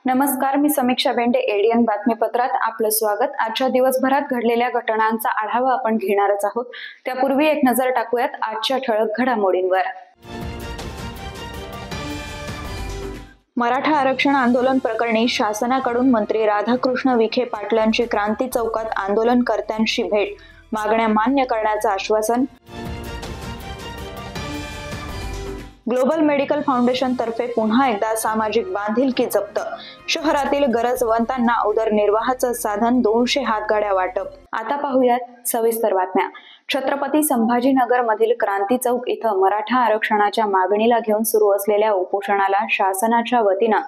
नमस्कार, मी समीक्षा बेंडे. एडीएन बातमीपत्रात आपलं स्वागत. आजच्या दिवसभरात घडलेल्या घटनांचा आढावा आपण घेणारच आहोत. त्यापूर्वी एक नजर टाकूयात आजच्या ठळक घडामोडींवर. मराठा आरक्षण आंदोलन प्रकरणी शासनाकडून मंत्री राधाकृष्ण विखे पाटलांची क्रांती चौकात आंदोलनकर्त्यांशी भेट, मागण्या मान्य करण्याचं आश्वासन. ग्लोबल मेडिकल फाउंडेशन तर्फे पुन्हा एकदा सामाजिक बांधिलकी जप्त, शहरातील गरजवंतांना उदरनिर्वाहाचं साधन 200 हातगाड्या वाटप. आता पाहूयात सविस्तर बातम्या. छत्रपती संभाजीनगर मधील क्रांती चौक इथं मराठा आरक्षणाच्या मागणीला घेऊन सुरू असलेल्या उपोषणाला शासनाच्या वतीनं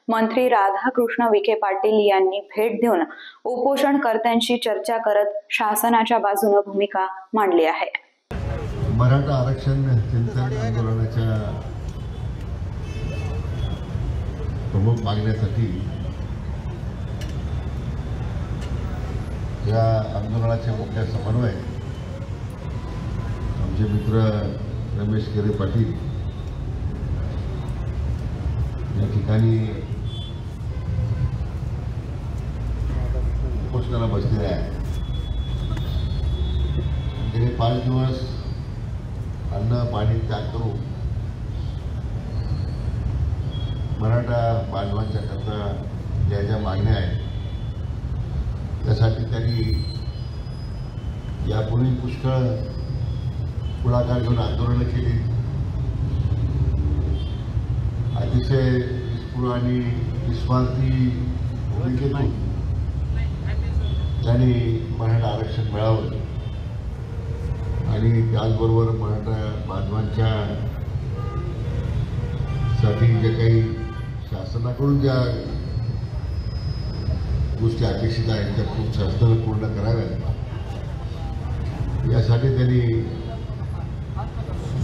मंत्री राधाकृष्ण विखे पाटील यांनी भेट देऊन उपोषणकर्त्यांशी चर्चा करत शासनाच्या बाजूने भूमिका मांडली आहे. मराठा आरक्षण चिंतन आंदोलनाच्या प्रमुख मागण्यासाठी या आंदोलनाचे मुख्य समन्वय आमचे मित्र रमेश केरे पाटील या ठिकाणी उपोषणाला बसलेले आहे. गेले 5 दिवस अन्न पाणी त्याग करून मराठा बांधवांच्या करता ज्या ज्या मागण्या आहेत त्यासाठी त्यांनी यापूर्वी पुष्कळ पुढाकार घेऊन आंदोलनं केली. अतिशय निष्ठुर आणि निस्वार्थी भूमिकेतून त्यांनी मराठा आरक्षण मिळावं आणि त्याचबरोबर मराठा बांधवांच्या साठी जे काही शासनाकडून ज्या गोष्टी अपेक्षित आहेत त्या खूप शासनाने पूर्ण कराव्यात यासाठी त्यांनी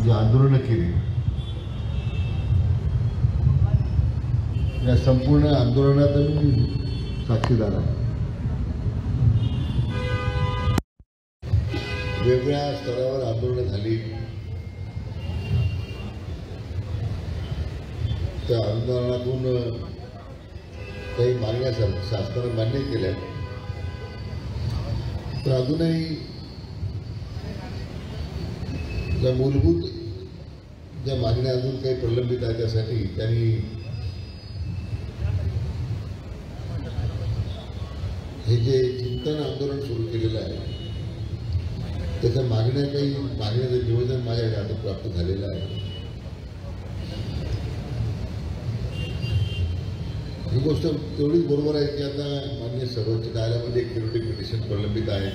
जी आंदोलनं केली या संपूर्ण आंदोलनात मी साक्षीदार आहे. वेगवेगळ्या स्तरावर आंदोलनं झाली. त्या आंदोलनातून काही मागण्या शासनाने मान्य केल्या, तर अजूनही ज्या मूलभूत ज्या मागण्या अजून काही प्रलंबित आहेत त्यासाठी त्यांनी हे जे चिंतन आंदोलन सुरू केलेलं आहे त्याच्या मागण्याचं निवेदन माझ्याकडे आता प्राप्त झालेलं आहे. ही गोष्ट तेवढीच बरोबर आहे की आता माननीय सर्वोच्च न्यायालयामध्ये एक क्युरेटिव पिटिशन प्रलंबित आहे.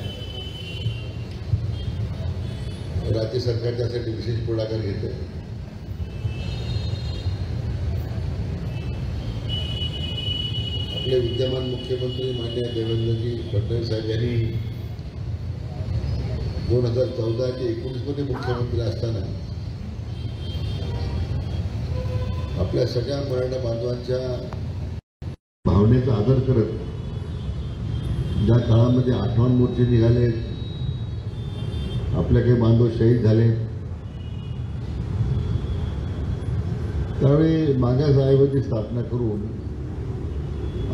राज्य सरकार त्यासाठी विशेष पुढाकार घेत आहे. आपले विद्यमान मुख्यमंत्री माननीय देवेंद्रजी फडणवीस साहेब यांनी 2014 ते 19 मध्ये मुख्यमंत्री असताना आपल्या सगळ्या मराठा बांधवांच्या भावनेचा आदर करत ज्या काळामध्ये आठवण मोर्चे निघाले, आपले काही बांधव शहीद झाले, त्यावेळी मागास आयोगाची स्थापना करून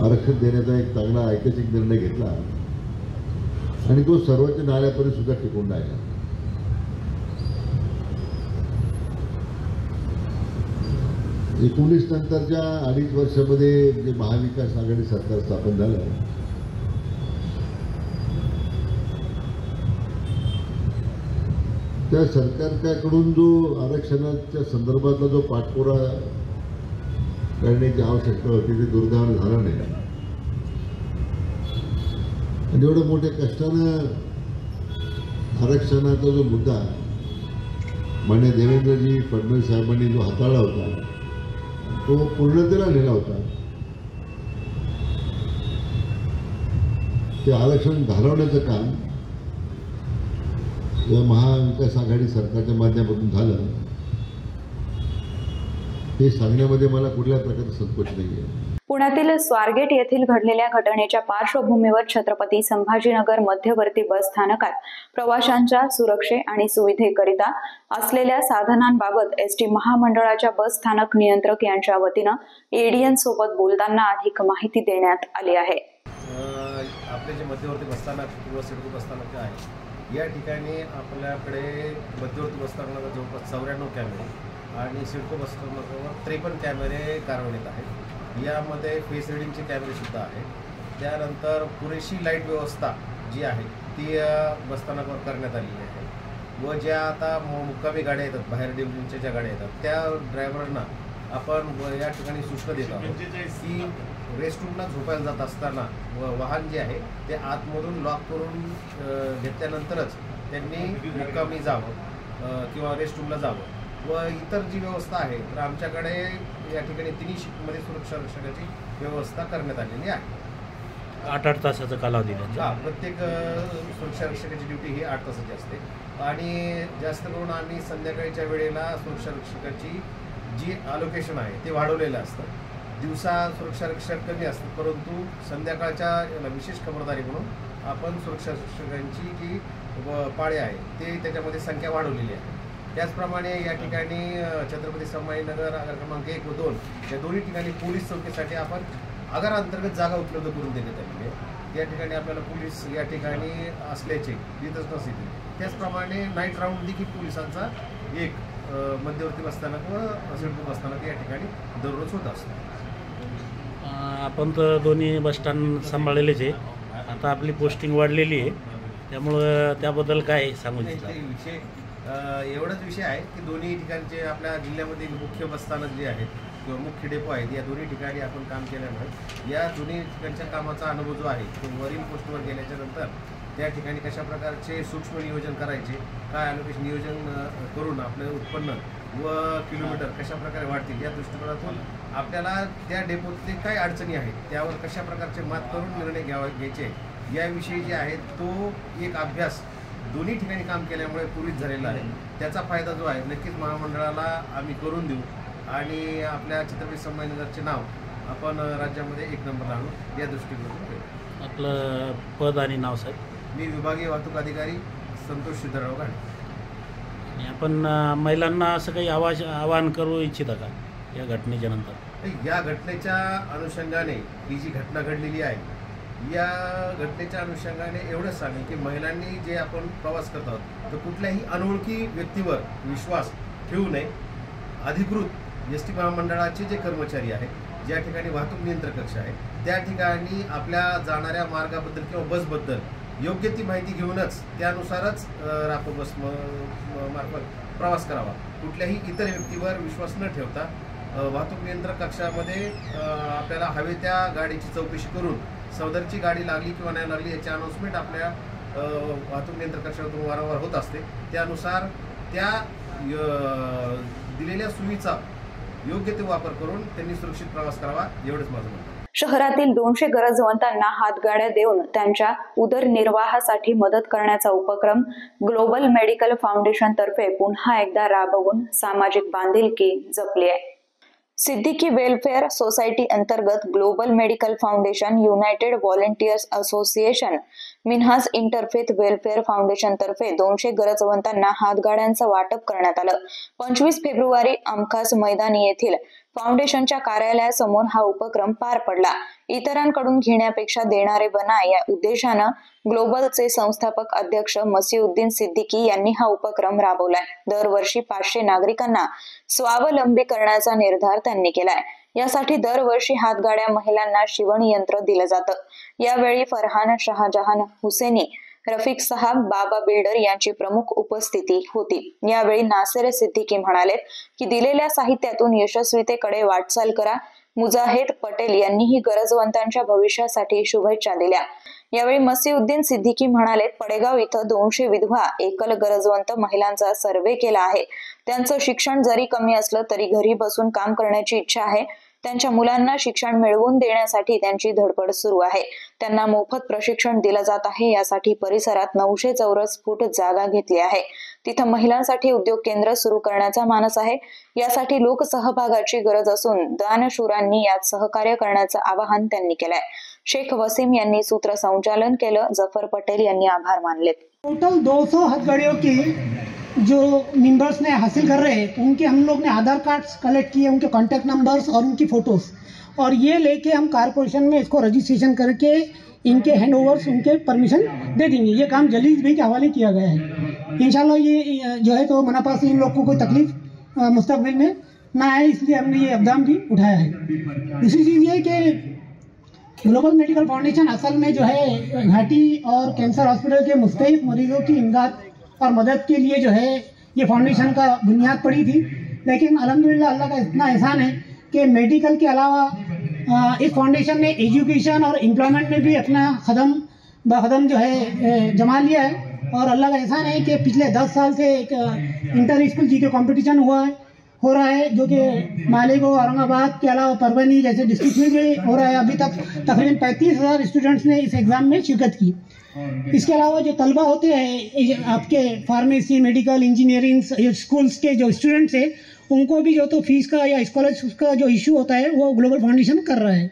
आरक्षण देण्याचा एक चांगला ऐतिहासिक निर्णय घेतला आणि तो सर्वोच्च न्यायालयापर्यंत सुद्धा टिकून राहिला. एकोणीस नंतरच्या 2.5 वर्षामध्ये जे महाविकास आघाडी सरकार स्थापन झालं त्या सरकारकडून जो आरक्षणाच्या संदर्भातला जो पाठपुरावा करण्याची आवश्यकता होती ते दुर्दैवाने झालं नाही. आणि एवढं मोठ्या कष्टानं आरक्षणाचा जो मुद्दा माननीय देवेंद्रजी फडणवीस साहेबांनी जो हाताळला होता तो पूर्णतेला नेला होता. ते आरक्षण घालवण्याचं काम या महाविकास आघाडी सरकारच्या माध्यमातून झालं हे सांगण्यामध्ये मला कुठल्या प्रकारचा संकोच नाही आहे. पुण्यातील स्वारगेट येथील घडलेल्या घटनेच्या पार्श्वभूमीवर छत्रपती संभाजीनगर मध्यवर्ती बस स्थानकात प्रवाशांच्या सुरक्षे आणि सुविधेकरिता असलेल्या साधनांबाबत एसटी महामंडळाच्या बस स्थानक नियंत्रक यांच्या वतीनं एडीएन सोबत बोलताना अधिक माहिती देण्यात आली आहे. आपले जे मध्यवर्ती बसस्थानक किंवा सिडको बसस्थानक आहे या ठिकाणी आपल्याकडे मध्यवर्ती बसस्थानकाला जवळपास 94 कॅमेरे आणि सिडको बसस्थानकावर 53 कॅमेरे कार्यान्वित आहेत. यामध्ये फेस रिडिंगचे कॅमेरेसुद्धा आहेत. त्यानंतर पुरेशी लाईट व्यवस्था जी आहे ती बसस्थानकावर करण्यात आलेली आहे व ज्या आता मुक्कामी गाड्या येतात, बाहेर डिव्हिजनच्या ज्या गाड्या येतात त्या ड्रायव्हरांना आपण या ठिकाणी सूचना देत आहोत की रेस्टरूमला झोपायला जात असताना वाहन जे आहे ते आतमधून लॉक करून घेतल्यानंतरच त्यांनी मुक्कामी जावं किंवा रेस्टरूमला जावं व इतर जी व्यवस्था आहे तर आमच्याकडे या ठिकाणी तिन्ही शिफ्टमध्ये सुरक्षा रक्षकाची व्यवस्था करण्यात आलेली आहे. 8 तासाचा कालावधी प्रत्येक सुरक्षा रक्षकाची ड्युटी ही 8 तासाची असते आणि जास्त करून आम्ही संध्याकाळच्या वेळेला सुरक्षा रक्षकाची जी अलोकेशन आहे ते वाढवलेलं असतं. दिवसा सुरक्षा रक्षक कमी असतात परंतु संध्याकाळच्या विशेष खबरदारी म्हणून आपण सुरक्षा रक्षकांची जी पाळे आहे ते त्याच्यामध्ये संख्या वाढवलेली आहे. त्याचप्रमाणे या ठिकाणी छत्रपती संभाजीनगर आगार क्रमांक 1 व 2 या दोन्ही ठिकाणी पोलीस चौकीसाठी आपण आगारांतर्गत जागा उपलब्ध करून देण्यात आलेली आहे. या ठिकाणी आपल्याला पोलीस या ठिकाणी असल्याचे दिसत नसते. त्याचप्रमाणे नाईट राऊंड देखील पोलिसांचा एक मध्यवर्ती बसस्थानक व सिडको बसस्थानक या ठिकाणी दररोज होत असतो. आपण तर दोन्ही बसस्टँड सांभाळलेलेच आहे. आता आपली पोस्टिंग वाढलेली आहे त्यामुळं त्याबद्दल काय सांगू इच्छिता? विषय एवढाच विषय आहे की दोन्ही ठिकाणचे आपल्या जिल्ह्यामधील मुख्य बसस्थानक जे आहेत किंवा मुख्य डेपो आहेत या दोन्ही ठिकाणी आपण काम केल्यामुळे या दोन्ही ठिकाणच्या कामाचा अनुभव जो आहे तो वरील पोस्टवर गेल्याच्या नंतर त्या ठिकाणी कशा प्रकारचे सूक्ष्म नियोजन करायचे, काय अलोकेशन नियोजन करून आपलं उत्पन्न व किलोमीटर कशा प्रकारे वाढतील या दृष्टिकोनातून आपल्याला त्या डेपोतले काय अडचणी आहेत त्यावर कशा प्रकारचे मात करून निर्णय घ्यायचे याविषयी जे आहे तो एक अभ्यास दोन्ही ठिकाणी काम केल्यामुळे पूर्वीच झालेला आहे. त्याचा फायदा जो आहे नक्कीच महामंडळाला आम्ही करून देऊ आणि आपल्या छत्रपती संभाजीनगरचे नाव आपण राज्यामध्ये 1 नंबरला आणू या दृष्टिकोनातून. आपलं पद आणि नाव साहेब? मी विभागीय वाहतूक अधिकारी संतोष सिद्धराव घाणे. आणि आपण महिलांना असं काही आवाहन करू इच्छिता का या घटनेच्या नंतर? या घटनेच्या अनुषंगाने ही जी घटना घडलेली आहे या घटनेच्या अनुषंगाने एवढंच सांगेल की महिलांनी जे आपण प्रवास करत आहोत तर कुठल्याही अनोळखी व्यक्तीवर विश्वास ठेवू नये. अधिकृत एस टी महामंडळाचे जे कर्मचारी आहेत ज्या ठिकाणी वाहतूक नियंत्रण कक्ष आहे त्या ठिकाणी आपल्या जाणाऱ्या मार्गाबद्दल किंवा बसबद्दल योग्य ती माहिती घेऊनच त्यानुसारच रापो बस मार्फत प्रवास करावा. कुठल्याही इतर व्यक्तीवर विश्वास न ठेवता वाहतूक नियंत्रण कक्षामध्ये आपल्याला हवे त्या गाडीची चौकशी करून सदरची गाडी लागली किंवा नाही लागली याची अनाउन्समेंट आपल्या वाहतूक नियंत्रण कक्षातून वारंवार होत असते. त्यानुसार त्या दिलेल्या सुविधा योग्य ते वापर करून त्यांनी सुरक्षित प्रवास करावा एवढंच माझं म्हणणं. शहरातील 200 गरजवंतांना हातगाड्या देऊन त्यांच्या उदरनिर्वाहासाठी मदत करण्याचा उपक्रम ग्लोबल मेडिकल फाउंडेशन तर्फे पुन्हा एकदा राबवून सामाजिक बांधिलकी जपली आहे. सिद्दीकी वेलफेअर सोसायटी अंतर्गत global medical foundation, United volunteers association, Minhaj interfaith welfare foundation तर्फे 200 गरजवंतांना हातगाड्यांचं वाटप करण्यात आलं. 25 फेब्रुवारी आमखास मैदानी येथील फाउंडेशनच्या कार्यालयासमोर हा उपक्रम पार पडला. इतरांकडून घेण्यापेक्षा देणारे बना या उद्देशानं ग्लोबलचे संस्थापक अध्यक्ष मसीउद्दीन सिद्दीकी यांनी हा उपक्रम राबवलाय. दरवर्षी 500 नागरिकांना स्वावलंबी करण्याचा निर्धार त्यांनी केलाय. यासाठी दरवर्षी हातगाड्या महिलांना शिवण यंत्र दिलं जातं. यावेळी फरहान, शाहजहान, हुसेनी, रफिक साहब, बाबा बिल्डर यांची प्रमुख उपस्थिती होती. यावेळी नासेर सिद्दीकी म्हणाले की दिलेल्या साहित्यातून यशस्वीतेकडे वाटचाल करा. मुजाहिद पटेल यांनीही गरजवंतांच्या भविष्यासाठी शुभेच्छा दिल्या. यावेळी मसीउद्दीन सिद्दीकी म्हणाले, पडेगाव इथं 200 विधवा एकल गरजवंत महिलांचा सर्वे केला आहे. त्यांचं शिक्षण जरी कमी असलं तरी घरी बसून काम करण्याची इच्छा आहे. त्यांच्या मुलांना शिक्षण मिळवून देण्यासाठी त्यांची धडपड सुरू आहे. त्यांना मोफत प्रशिक्षण दिलं जात आहे. यासाठी परिसरात 900 चौरस फूट जागा घेतली आहे. तिथं महिलांसाठी उद्योग केंद्र सुरू करण्याचा मानस आहे. यासाठी लोकसहभागाची गरज असून दानशूरांनी यात सहकार्य करण्याचं आवाहन त्यांनी केलंय. शेख वसीम यांनी सूत्रसंचालन केलं. जफर पटेल यांनी आभार मानले. टोटल 200 हथकड़ियों की जो मेंबर्स ने हासिल कर रहे हैं उनके हम लोग ने आधार कार्ड्स कलेक्ट किए, उनके कॉन्टैक्ट नंबर्स और उनकी फ़ोटोज़, और ये लेके हम कारपोरेशन में इसको रजिस्ट्रेशन करके इनके हैंड ओवर्स उनके परमिशन दे देंगे. ये काम जलील भाई के हवाले किया गया है. इंशाल्लाह ये जो है तो मनापा से इन लोग को कोई तकलीफ मुस्तकबिल में ना आए, इसलिए हमने ये इक़दाम भी उठाया है. दूसरी चीज़ ये कि ग्लोबल मेडिकल फाउंडेशन असल में जो है घाटी और कैंसर हॉस्पिटल के मुस्तहिक मरीजों की इमदाद और मदद के लिए जो है ये फाउंडेशन का बुनियाद पड़ी थी. लेकिन अल्हम्दुलिल्लाह अल्लाह का इतना एहसान है कि मेडिकल के अलावा इस फाउंडेशन ने एजुकेशन और एम्प्लॉयमेंट में भी अपना कदम जो है जमा लिया है. और अल्लाह का एहसान है कि पिछले 10 साल से एक इंटर स्कूल जी के कॉम्पिटिशन हो रहा है, जो कि मालेगांव, औरंगाबाद के अलावा परभनी जैसे डिस्ट्रिक्ट में भी हो रहा है. अभी तक तकरीबन 35,000 स्टूडेंट्स ने इस एग्ज़ाम में शिरकत की. इसके अलावा जो तलबा होते हैं आपके फार्मेसी, मेडिकल, इंजीनियरिंग स्कूल्स के जो स्टूडेंट्स हैं उनको भी जो तो फीस का या स्कॉलरशिप का जो इशू होता है वो ग्लोबल फाउंडेशन कर रहा है.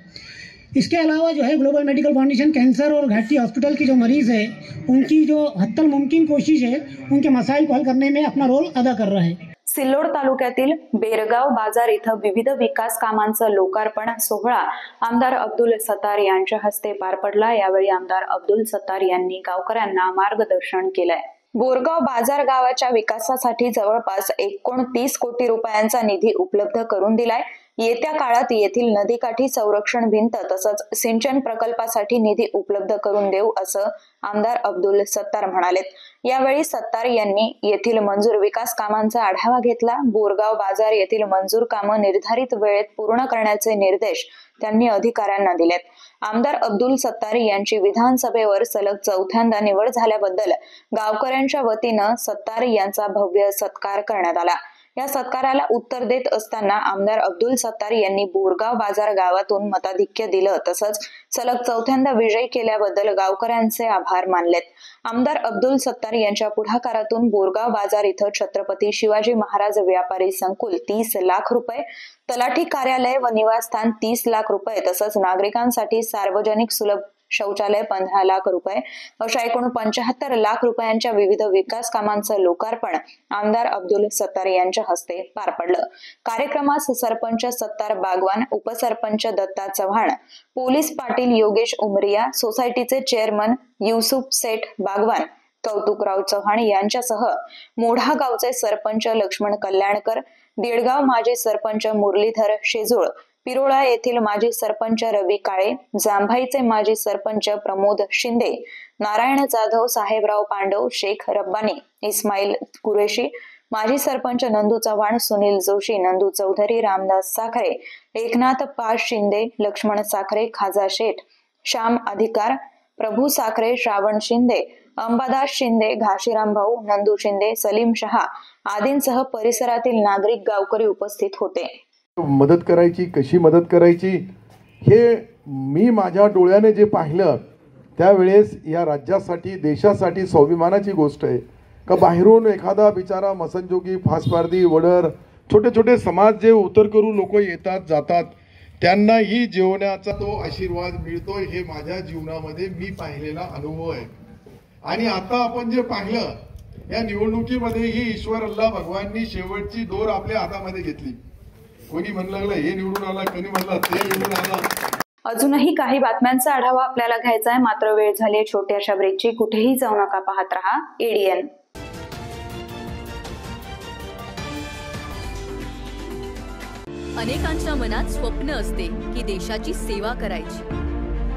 इसके अलावा जो है ग्लोबल मेडिकल फाउंडेशन कैंसर और घाटी हॉस्पिटल के जो मरीज़ है उनकी जो हद मुमकिन कोशिश है उनके मसाइल को हल करने में अपना रोल अदा कर रहा है. सिल्लोड तालुक्यातील बेरगाव बाजार इथं विविध विकास कामांचं लोकार्पण सोहळा आमदार अब्दुल सत्तार यांच्या हस्ते पार पडला. यावेळी आमदार अब्दुल सत्तार यांनी गावकऱ्यांना मार्गदर्शन केलंय. बोरगाव बाजार गावाच्या विकासासाठी जवळपास 29 कोटी रुपयांचा निधी उपलब्ध करून दिलाय. येत्या काळात येथील नदीकाठी संरक्षण भिंत तसंच सिंचन प्रकल्पासाठी निधी उपलब्ध करून देऊ असं आमदार अब्दुल सत्तार म्हणालेत. यावेळी सत्तार यांनी येथील मंजूर विकास कामांचा आढावा घेतला. बोरगाव बाजार येथील मंजूर कामं निर्धारित वेळेत पूर्ण करण्याचे निर्देश त्यांनी अधिकाऱ्यांना दिलेत. आमदार अब्दुल सत्तार यांची विधानसभेवर सलग 4थ्यांदा निवड झाल्याबद्दल गावकऱ्यांच्या वतीनं सत्तार यांचा भव्य सत्कार करण्यात आला. या सत्काराला उत्तर देत असताना आमदार अब्दुल सत्तार यांनी बोरगाव बाजार गावातून मताधिक्य दिलं तसंच सलग 4थ्यांदा विजय केल्याबद्दल गावकऱ्यांचे आभार मानलेत. आमदार अब्दुल सत्तार यांच्या पुढाकारातून बोरगाव बाजार इथं छत्रपती शिवाजी महाराज व्यापारी संकुल 30 लाख रुपये, तलाठी कार्यालय व निवासस्थान 30 लाख रुपये तसंच नागरिकांसाठी सार्वजनिक सुलभ शौचालय 15 लाख रुपये अशा एकूण 75 लाख रुपयांच्या विविध विकास कामांचं लोकार्पण आमदार अब्दुल सत्तार यांच्या हस्ते पार पडलं. कार्यक्रमास सरपंच सत्तार बागवान, उपसरपंच दत्ता चव्हाण, पोलीस पाटील योगेश उमरिया, सोसायटीचे चेअरमन युसुफ सेठ बागवान, कौतुकराव चव्हाण यांच्यासह मोढा गावचे सरपंच लक्ष्मण कल्याणकर, देडगाव माजी सरपंच मुरलीधर शेजूळ, पिरोळा येथील माजी सरपंच रवी काळे, जांभाईचे माजी सरपंच प्रमोद शिंदे, नारायण जाधव, साहेबराव पांडव, शेख रब्बानी, इस्माईल कुरेशी, माजी सरपंच नंदू चव्हाण, सुनील जोशी, नंदू चौधरी, रामदास साखरे, एकनाथ पाश शिंदे, लक्ष्मण साखरे, खाजा शेठ, श्याम अधिकार, प्रभू साखरे, श्रावण शिंदे, अंबादास शिंदे, घाशीराम भाऊ, नंदू शिंदे, सलीम शहा आदींसह परिसरातील नागरिक गावकरी उपस्थित होते. मदत करायची, कशी मदत करायची हे मी माझ्या डोळ्याने जे पाहिलं त्यावेळेस या राज्यासाठी, देशासाठी स्वाभिमानाची गोष्ट आहे का बाहेरून एखादा बिचारा मसनजोगी, फासपारदी, वडर, छोटे छोटे समाज जे उतर करू लोक येतात जातात त्यांनाही जेवण्याचा तो आशीर्वाद मिळतो. हे माझ्या जीवनामध्ये मी पाहिलेला अनुभव आहे. आणि आता आपण जे पाहिलं या निवडणुकीमध्ये ही ईश्वर अल्लाह भगवाननी शेवटची दोर आपल्या हातामध्ये घेतली. कोणी म्हणू लागलं हे निवडून आला, कोणी म्हणलं ते निवडून आला. अजूनही काही बातम्यांचा आढावा आपल्याला घ्यायचा आहे, मात्र वेळ झाली छोट्याशा ब्रेकची. कुठेही जाऊ नका, पाहत रहा एडीएन. अनेकांच्या मनात स्वप्न असते की देशाची सेवा करायची,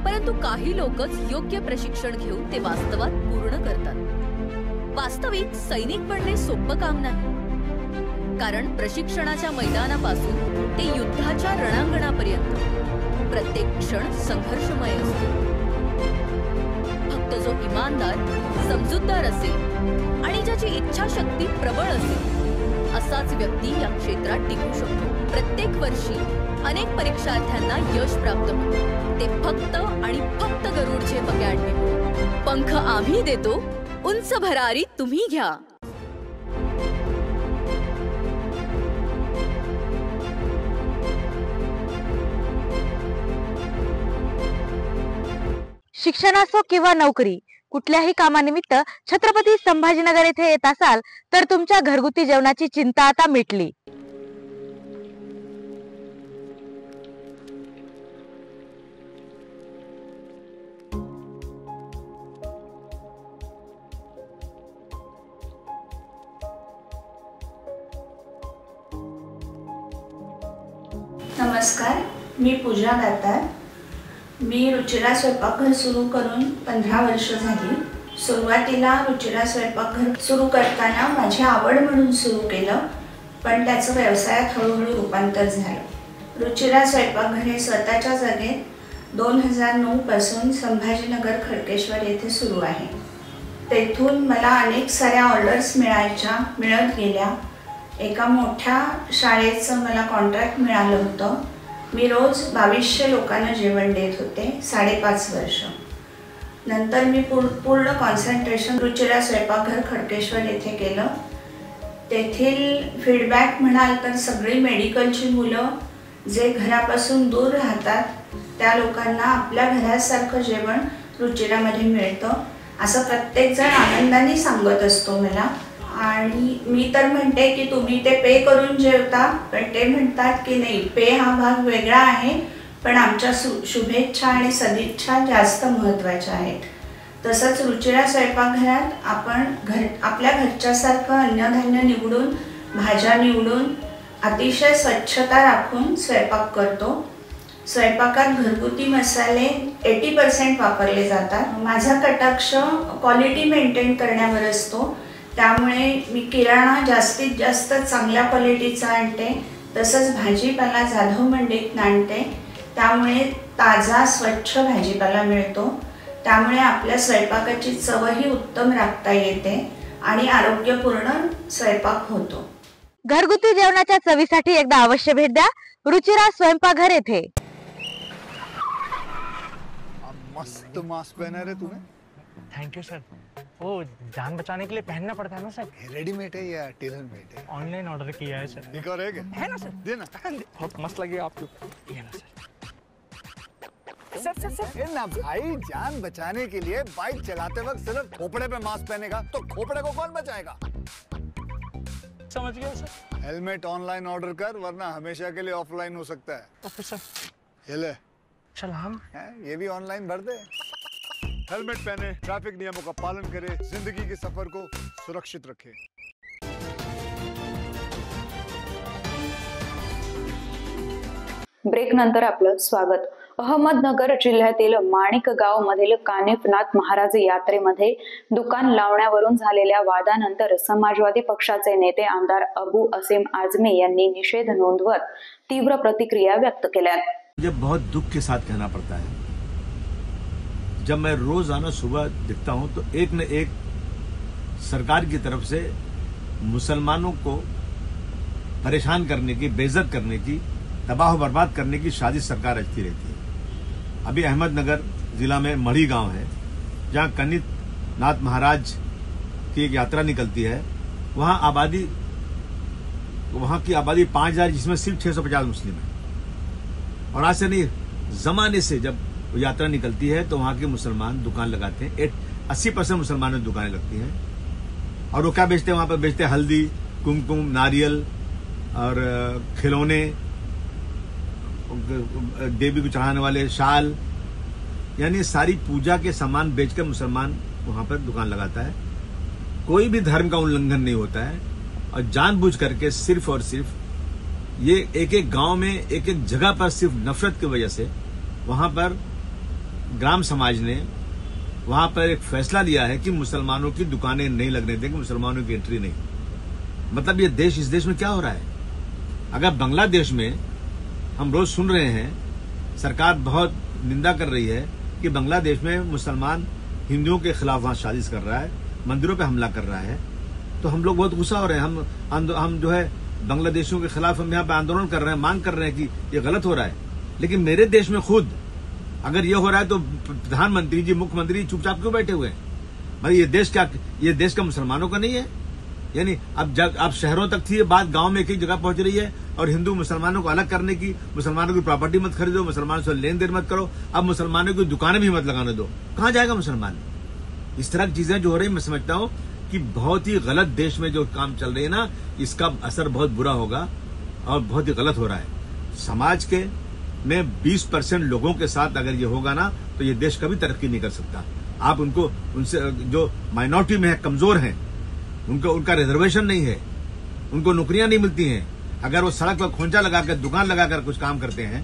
परंतु काही लोकच योग्य प्रशिक्षण घेऊन ते वास्तवात पूर्ण करतात. वास्तविक सैनिक बनणे सोपं काम नाही, कारण प्रशिक्षणाच्या मैदानापासून ते युद्धाच्या रणांगणापर्यंत प्रत्येक क्षण संघर्षमय असतो. फक्त जो इमानदार, समजूतदार असेल आणि ज्याची इच्छाशक्ती प्रबळ असेल असाच व्यक्ती या क्षेत्रात टिकू शकतो. प्रत्येक वर्षी अनेक परीक्षार्थ्यांना यश प्राप्त होते, ते फक्त आणि फक्त गरुडचे अकॅडमी। पंख आम्ही देतो, उंच भरारी तुम्ही घ्या। शिक्षण असो किंवा नोकरी, कुठल्याही कामानिमित्त छत्रपती संभाजीनगर येथे येत असाल तर तुमच्या घरगुती जेवणाची चिंता आता मिटली। नमस्कार, मी पूजा दातार। मी रुचिरा स्वयंपाकघर सुरू करून 15 वर्ष झाली। सुरुवातीला रुचिरा स्वयंपाकघर सुरू करताना माझी आवड म्हणून सुरू केलं, पण त्याचं व्यवसायात हळूहळू रूपांतर झालं। रुचिरा स्वयंपाकघर हे स्वतःच्या जागेत 2009 पासून संभाजीनगर खडकेश्वर येथे सुरू आहे। तेथून मला अनेक साऱ्या ऑर्डर्स मिळत गेल्या। एका मोठ्या शाळेचं मला कॉन्ट्रॅक्ट मिळालं होतं। मी रोज 2200 लोकांना जेवण देत होते 5.5 वर्ष। नंतर मी पूर्ण कॉन्सन्ट्रेशन रुचिरा स्वयंपाकघर खडकेश्वर येथे केलं। तेथील फीडबॅक म्हणाल तर सगळी मेडिकलची मुलं जे घरापासून दूर राहतात त्या लोकांना आपल्या घरासारखं जेवण रुचिरामध्ये मिळतं असं प्रत्येकजण आनंदाने सांगत असतो मला। आणि मी तर म्हणते की तुम्ही ते पे करून जेवता, पण ते म्हणतात की नाही, पे हा भाग वेगळा आहे, पण आमच्या शुभेच्छा आणि सदिच्छा जास्त महत्त्वाच्या आहेत। तसंच रुचिरा स्वयंपाकघरात आपण आपल्या घरच्यासारखं अन्नधान्य निवडून, भाज्या निवडून, अतिशय स्वच्छता राखून स्वयंपाक करतो। स्वयंपाकात घरगुती मसाले 80% वापरले जातात। माझा कटाक्ष क्वालिटी मेंटेन करण्यावर असतो, त्यामुळे मी किराणा जास्तीत जास्त चांगल्या क्वालिटीचा आणते। तसंच भाजीपाला जाधव मंडईतून आणते, त्यामुळे ताजा स्वच्छ भाजीपाला मिळतो। त्यामुळे आपल्या स्वयंपाकाची चवही उत्तम राखता येते आणि आरोग्यपूर्ण स्वयंपाक होतो। घरगुती जेवणाच्या चवीसाठी एकदा अवश्य भेट द्या रुचिरा स्वयंपाकघर येथे। मस्त मास्क पहना रे तूने। Thank you sir. वो जान बचाने के लिए पहनना पड़ता है ना सर। रेडीमेड है या टेलर मेड है? ऑनलाइन ऑर्डर किया है सर। एक और है क्या? है ना सर, देना। बहुत मस्त लगे आपको। ये ना सर। सर ना भाई, जान बचाने के लिए बाइक चलाते वक्त सिर्फ खोपड़े पे मास्क पहनेगा तो खोपड़े को कौन बचाएगा? समझ गया सर। हेलमेट ऑनलाइन ऑर्डर कर, वरना हमेशा के लिए ऑफलाइन हो सकता है। Okay sir. ये ले चल हम ये भी ऑनलाइन भर दे। हेलमेट पहने, ट्रैफिक नियमों का पालन करे, जिंदगी के सफर को सुरक्षित रखे। ब्रेक नंतर आपलं स्वागत। अहमदनगर जिल्ह्यातील माणिकगाव मधील कानिफनाथ महाराज यात्रेमध्ये दुकान लावण्यावरून झालेल्या वादानंतर समाजवादी पक्षाचे नेते आमदार अबू असीम आझमी यांनी निषेध नोंदवत तीव्र प्रतिक्रिया व्यक्त केल्या। मुझे बहुत दुख के साथ कहना पड़ता है, जब मैं रोजाना सुबह दिखता हूं तो एक न एक सरकार की तरफ से मुसलमानों को परेशान करने की, बेइज्जत करने की, तबाह बर्बाद करने की साजिश सरकार रचती रहती है। अभी अहमदनगर जिला में मढ़ी गांव है, जहां कानिफनाथ महाराज की एक यात्रा निकलती है। वहां की आबादी 5000, जिसमें सिर्फ 650 मुस्लिम है। और आज से नहीं, जमाने से जब यात्रा निकलती है तो वहां के मुसलमान दुकान लगाते हैं। 80% मुसलमानों की दुकानें लगती हैं। और वो क्या बेचते हैं? वहां पर बेचते हैं हल्दी, कुमकुम, नारियल और खिलौने, देवी को चढ़ाने वाले शाल, यानी सारी पूजा के सामान बेचकर मुसलमान वहां पर दुकान लगाता है। कोई भी धर्म का उल्लंघन नहीं होता है। और जानबूझ करके सिर्फ और सिर्फ ये एक एक गांव में, एक एक जगह पर सिर्फ नफरत की वजह से वहां पर ग्राम समाज ने वहां पर एक फैसला लिया है कि मुसलमानों की दुकानें नहीं लगने देंगे, मुसलमानों की एंट्री नहीं। मतलब ये देश, इस देश में क्या हो रहा है? अगर बांग्लादेश में हम रोज सुन रहे हैं, सरकार बहुत निंदा कर रही है कि बांग्लादेश में मुसलमान हिंदुओं के खिलाफ वहां साजिश कर रहा है, मंदिरों पे हमला कर रहा है, तो हम लोग बहुत गुस्सा हो रहे हैं। हम जो है बांग्लादेशियों के खिलाफ हम यहाँ पे आंदोलन कर रहे हैं, मांग कर रहे हैं कि ये गलत हो रहा है, लेकिन मेरे देश में खुद अगर ये हो रहा है तो प्रधानमंत्री जी, मुख्यमंत्री चुपचाप क्यों बैठे हुए हैं? भाई ये देश का मुसलमानों का नहीं है? यानी अब शहरों तक थी ये बात, गांव में एक एक जगह पहुंच रही है, और हिंदू मुसलमानों को अलग करने की, मुसलमानों की प्रॉपर्टी मत खरीदो, मुसलमानों से लेन देन मत करो, अब मुसलमानों की दुकानें भी मत लगाने दो। कहां जाएगा मुसलमान? इस तरह की चीजें जो हो रही है, मैं समझता हूं कि बहुत ही गलत देश में जो काम चल रही है ना, इसका असर बहुत बुरा होगा और बहुत ही गलत हो रहा है। समाज के में 20% लोगों के साथ अगर ये होगा ना, तो ये देश कभी तरक्की नहीं कर सकता। आप उनसे जो माइनॉरिटी में है, कमजोर हैं, उनका रिजर्वेशन नहीं है, उनको नौकरियां नहीं मिलती हैं, अगर वो सड़क पर खोंचा लगाकर, दुकान लगाकर कुछ काम करते हैं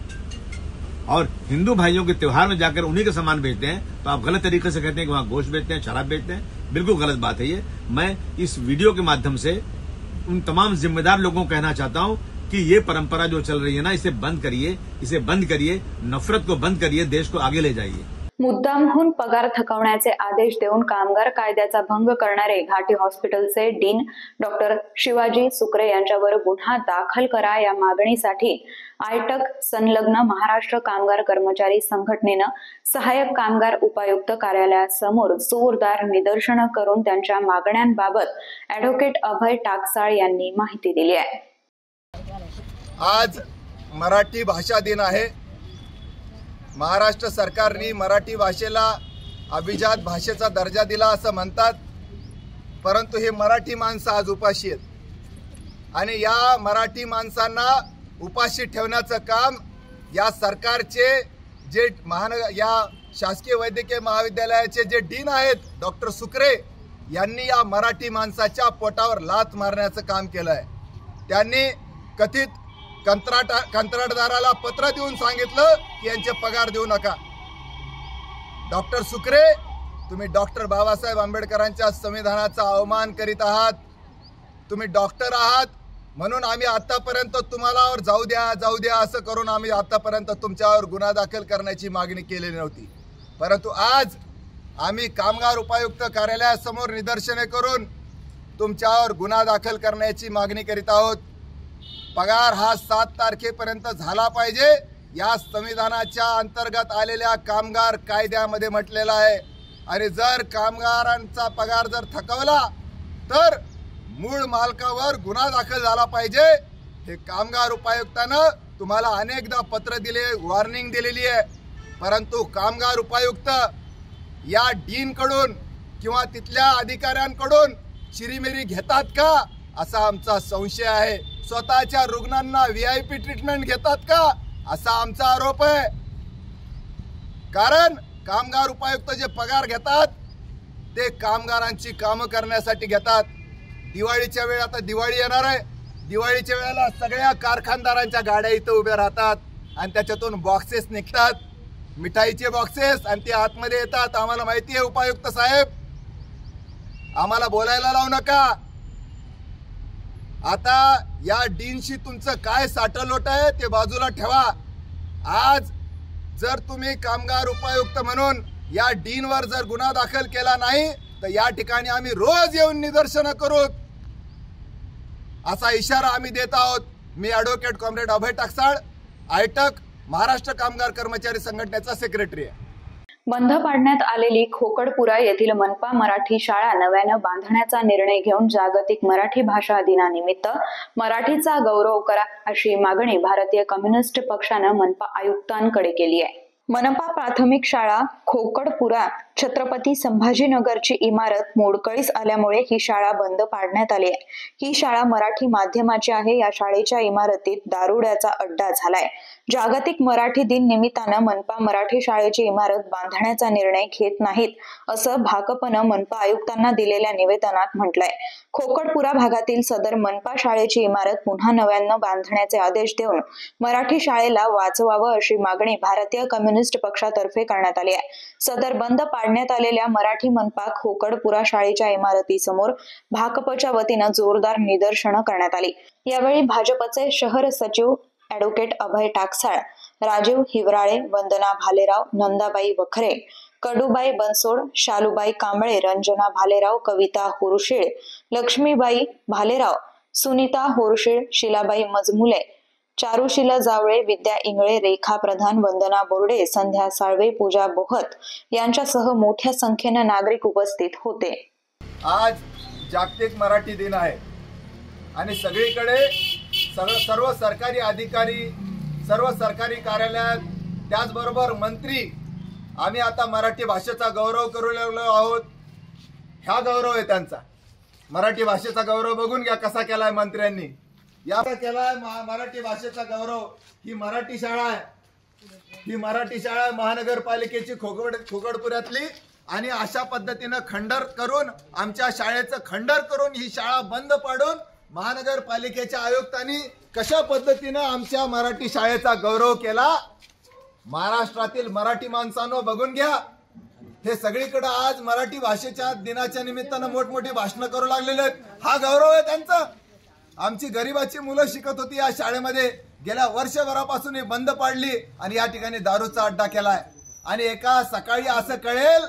और हिंदू भाइयों के त्योहार में जाकर उन्हीं का सामान बेचते हैं, तो आप गलत तरीके से कहते हैं कि वहां गोश्त बेचते हैं, शराब बेचते हैं। बिल्कुल गलत बात है ये। मैं इस वीडियो के माध्यम से उन तमाम जिम्मेदार लोगों को कहना चाहता हूं कि ये परंपरा जो चल रही है ना, इसे बंद करिए, नफरत को बंद करिए, देश को आगे ले जाइए। मुद्दामहून पगार थकवण्याचे आदेश देऊन कामगार कायद्याचा भंग करणारे घाटी हॉस्पिटलचे डीन डॉक्टर शिवाजी सुकरे यांच्यावर गुन्हा दाखल करा या मागणीसाठी आयटक संलग्न महाराष्ट्र कामगार कर्मचारी संघटनेनं सहाय्यक कामगार उपायुक्त कार्यालयासमोर जोरदार निदर्शनं करून त्यांच्या मागण्यांबाबत ॲडव्होकेट अभय टाकसाळ यांनी माहिती दिली आहे। आज मराठी भाषा दिन आहे। महाराष्ट्र सरकारने मराठी भाषेला अभिजात भाषेचा दर्जा दिला असं म्हणतात, परंतु हे मराठी माणसं आज उपाशी आहेत आणि या मराठी माणसांना उपाशी ठेवण्याचं काम या सरकारचे जे या शासकीय वैद्यकीय महाविद्यालयाचे जे डीन आहेत डॉक्टर सुकरे यांनी या मराठी माणसाच्या पोटावर लाथ मारण्याचं काम केलं आहे। त्यांनी कथित कंत्राटदाराला पत्र देऊन सांगितलं की यांचे पगार देऊ नका। डॉक्टर सुकरे, तुम्ही डॉक्टर बाबासाहेब आंबेडकरांच्या संविधानाचा अवमान करीत आहात। तुम्ही डॉक्टर आहात म्हणून आम्ही आतापर्यंत तुम्हाला जाऊ द्या असं करून आम्ही आतापर्यंत तुमच्यावर गुन्हा दाखल करण्याची मागणी केलेली नव्हती, परंतु आज आम्ही कामगार उपायुक्त कार्यालयासमोर निदर्शने करून तुमच्यावर गुन्हा दाखल करण्याची मागणी करीत आहोत। पगार हा 7 तारखेपर्यंत झाला पाहिजे, या संविधानाच्या अंतर्गत आलेल्या कामगार कायद्यामध्ये म्हटलेलं आहे। आणि जर कामगारांचा पगार जर थकवला तर मूळ मालकावर गुन्हा दाखल झाला पाहिजे। हे कामगार उपायुक्तानं तुम्हाला अनेकदा पत्र दिले, वॉर्निंग दिलेली आहे, परंतु कामगार उपायुक्त या डीन कडून किंवा तिथल्या अधिकाऱ्यांकडून चिरीमिरी घेतात का असा आमचा संशय आहे। स्वतःच्या रुग्णांना VIP ट्रीटमेंट घेतात का असा आमचा आरोप आहे। कारण कामगार उपायुक्त जे पगार घेतात ते कामगारांची कामं करण्यासाठी घेतात। दिवाळीच्या वेळी, आता दिवाळी येणार आहे, दिवाळीच्या वेळेला सगळ्या कारखानदारांच्या गाड्या इथं उभ्या राहतात आणि त्याच्यातून बॉक्सेस निघतात, मिठाईचे बॉक्सेस, आणि ते आतमध्ये येतात। आम्हाला माहिती आहे उपायुक्त साहेब, आम्हाला बोलायला लावू नका। आता या डीनशी तुमचं काय साठलोट आहे ते बाजूला ठेवा। आज जर तुम्ही कामगार उपायुक्त म्हणून या डीनवर जर गुन्हा दाखल केला नाही तर या ठिकाणी आम्ही रोज येऊन निदर्शनं करू असा इशारा आम्ही देत आहोत। मी ॲडव्होकेट कॉम्रेड अभय टाकसाळ, आयटक महाराष्ट्र कामगार कर्मचारी संघटनेचा सेक्रेटरी आहे। बंद पाडण्यात आलेली खोकडपुरा येथील मनपा मराठी शाळा नव्यानं बांधण्याचा निर्णय घेऊन जागतिक मराठी भाषा दिनानिमित्त मराठीचा गौरव करा अशी मागणी भारतीय कम्युनिस्ट पक्षानं मनपा आयुक्तांकडे केली आहे। मनपा प्राथमिक शाळा खोकडपुरा छत्रपती संभाजीनगरची इमारत मोडकळीस आल्यामुळे ही शाळा बंद पाडण्यात आली आहे। ही शाळा मराठी माध्यमाची आहे। या शाळेच्या इमारतीत दारुड्याचा अड्डा झालाय। जागतिक मराठी दिन निमित्तानं मनपा मराठी शाळेची इमारत बांधण्याचा निर्णय घेत नाहीत असं भाकपनं मनपा आयुक्तांना दिलेल्या निवेदनात म्हटलंय। खोकडपुरा भागातील सदर मनपा शाळेची इमारत पुन्हा नव्यानं बांधण्याचे आदेश देऊन मराठी शाळेला वाचवावं अशी मागणी भारतीय कम्युनिस्ट पक्षातर्फे करण्यात आली आहे। सदर बंद पाडण्यात आलेल्या मराठी मनपा खोकडपुरा शाळेच्या इमारतीसमोर भाकपच्या वतीनं जोरदार निदर्शनं करण्यात आली। यावेळी भाजपचे शहर सचिव ॲडव्होकेट अभय टाकसाळ, राजीव हिवराळे, वंदना भालेराव, नंदाबाई वखरे, कडूबाई बनसोड, शालूबाई कांबळे, रंजना भालेराव, कविता हुरुशीळ, लक्ष्मीबाई भालेराव, सुनीता होरशिळ, शिलाबाई मजमुले, चारुशीला जावळे, विद्या इंगळे, रेखा प्रधान, वंदना बोर्डे, संध्या साळवे, पूजा बोहत यांच्यासह मोठ्या संख्येने नागरिक उपस्थित होते. आज जागतिक मराठी दिन आहे आणि सगळीकडे सर्व सरकारी अधिकारी, सर्व सरकारी कार्यालयात, त्याचबरोबर मंत्री आम्ही आता मराठी भाषेचा गौरव करू लागलो आहोत. ह्या गौरव आहे त्यांचा. मराठी भाषेचा गौरव बघून घ्या कसा केलाय मंत्र्यांनी. या केलाय मराठी भाषेचा गौरव. ही मराठी शाळा आहे, ही मराठी शाळा महानगरपालिकेची खोगडपुऱ्यातली, आणि अशा पद्धतीनं खंडर करून, आमच्या शाळेचं खंडर करून ही शाळा बंद पाडून महानगरपालिकेच्या आयुक्तांनी कशा पद्धतीनं आमच्या मराठी शाळेचा गौरव केला. महाराष्ट्रातील मराठी माणसांनो बघून घ्या. हे सगळीकडे आज मराठी भाषेच्या दिनाच्या निमित्तानं मोठमोठी भाषणं करू लागलेले आहेत. हा गौरव आहे त्यांचा. आमची गरिबाची मुलं शिकत होती या शाळेमध्ये, गेल्या वर्षभरापासून ही बंद पाडली आणि या ठिकाणी दारूचा अड्डा केलाय. आणि एका सकाळी असं कळेल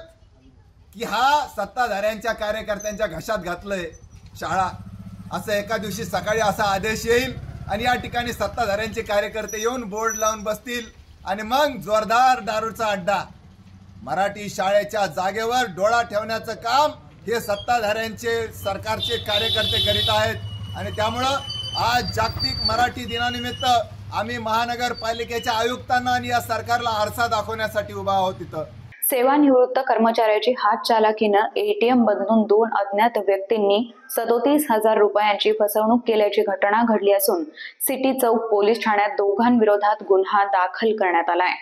की हा सत्ताधाऱ्यांच्या कार्यकर्त्यांच्या घशात घातलंय शाळा. असं एका दिवशी सकाळी असा आदेश येईल आणि या ठिकाणी सत्ताधाऱ्यांचे कार्यकर्ते येऊन बोर्ड लावून बसतील आणि मग जोरदार दारूचा अड्डा. मराठी शाळेच्या जागेवर डोळा ठेवण्याचं काम हे सत्ताधाऱ्यांचे, सरकारचे कार्यकर्ते करीत आहेत. आणि त्यामुळं आज जागतिक मराठी दिनानिमित्त आम्ही महानगरपालिकेच्या आयुक्तांना आणि या सरकारला आरसा दाखवण्यासाठी उभा आहोत. तिथं सेवानिवृत्त कर्मचाऱ्याची हात चालाखीनं एटीएम बदलून 2 अज्ञात व्यक्तींनी 37,000 रुपयांची फसवणूक केल्याची घटना घडली असून सिटी चौक पोलीस ठाण्यात दोघांविरोधात गुन्हा दाखल करण्यात आलाय.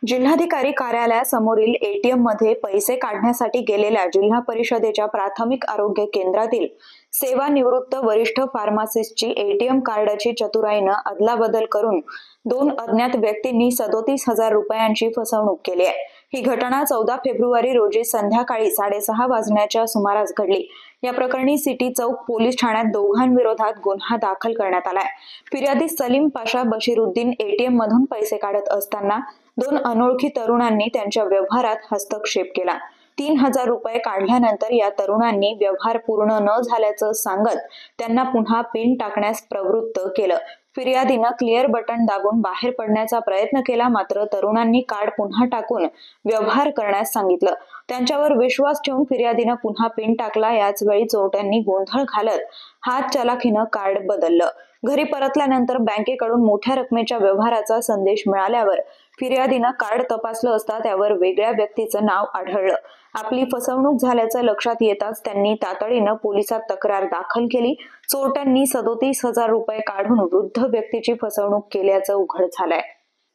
जिल्हाधिकारी कार्यालयासमोरील एटीएम मध्ये पैसे काढण्यासाठी गेलेल्या जिल्हा परिषदेच्या प्राथमिक आरोग्य केंद्रातील सेवानिवृत्त वरिष्ठ फार्मासिस्टची एटीएम कार्डाची चतुराईनं अदलाबदल करून 2 अज्ञात व्यक्तींनी 37,000 रुपयांची फसवणूक केली आहे. ही घटना 14 फेब्रुवारी रोजी संध्याकाळी 6:30 वाजण्याच्या सुमारास घडली. या प्रकरणी सिटी चौक पोलीस ठाण्यात दोघांविरोधात गुन्हा दाखल करण्यात आलाय. फिर्यादी सलीम पाशा बशीरुद्दीन एटीएम मधून पैसे काढत असताना 2 अनोळखी तरुणांनी त्यांच्या व्यवहारात हस्तक्षेप केला. 3,000 रुपये काढल्यानंतर या तरुणांनी व्यवहार पूर्ण न झाल्याचं सांगत त्यांना पुन्हा पिन टाकण्यास प्रवृत्त केलं. फिर्यादीनं क्लिअर बटन दाबून बाहेर पडण्याचा प्रयत्न केला, मात्र तरुणांनी कार्ड पुन्हा टाकून व्यवहार करण्यास सांगितलं. त्यांच्यावर विश्वास ठेवून फिर्यादीनं पुन्हा पिन टाकला. याच वेळी चोरट्यांनी गोंधळ घालत हात चालाखीनं कार्ड बदललं. घरी परतल्यानंतर बँकेकडून मोठ्या रकमेच्या व्यवहाराचा संदेश मिळाल्यावर फिर्यादीनं कार्ड तपासलं असता त्यावर वेगळ्या व्यक्तीचं नाव आढळलं. आपली फसवणूक झाल्याचं लक्षात येताच त्यांनी तातडीनं पोलिसात तक्रार दाखल केली. चोरट्यांनी 37,000 रुपये काढून वृद्ध व्यक्तीची फसवणूक केल्याचं उघड झालंय.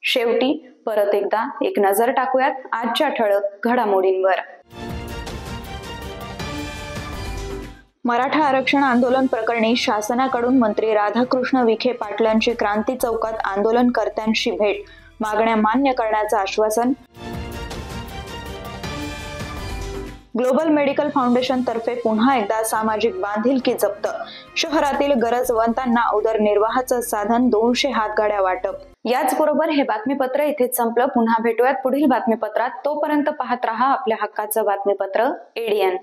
शेवटी परत एकदा एक नजर टाकूयात आजच्या ठळक घडामोडींवर. मराठा आरक्षण आंदोलन प्रकरणी शासनाकडून मंत्री राधाकृष्ण विखे पाटलांची क्रांती चौकात आंदोलनकर्त्यांशी भेट, मागण्या मान्य करण्याचं आश्वासन. ग्लोबल मेडिकल फाउंडेशन तर्फे पुन्हा एकदा सामाजिक बांधिलकी जप्त, शहरातील गरजवंतांना उदरनिर्वाहाचं साधन 200 हातगाड्या वाटप. याचबरोबर हे बातमीपत्र इथेच संपलं. पुन्हा भेटूयात पुढील बातमीपत्रात. तोपर्यंत पाहत रहा आपल्या हक्काचं बातमीपत्र ADN.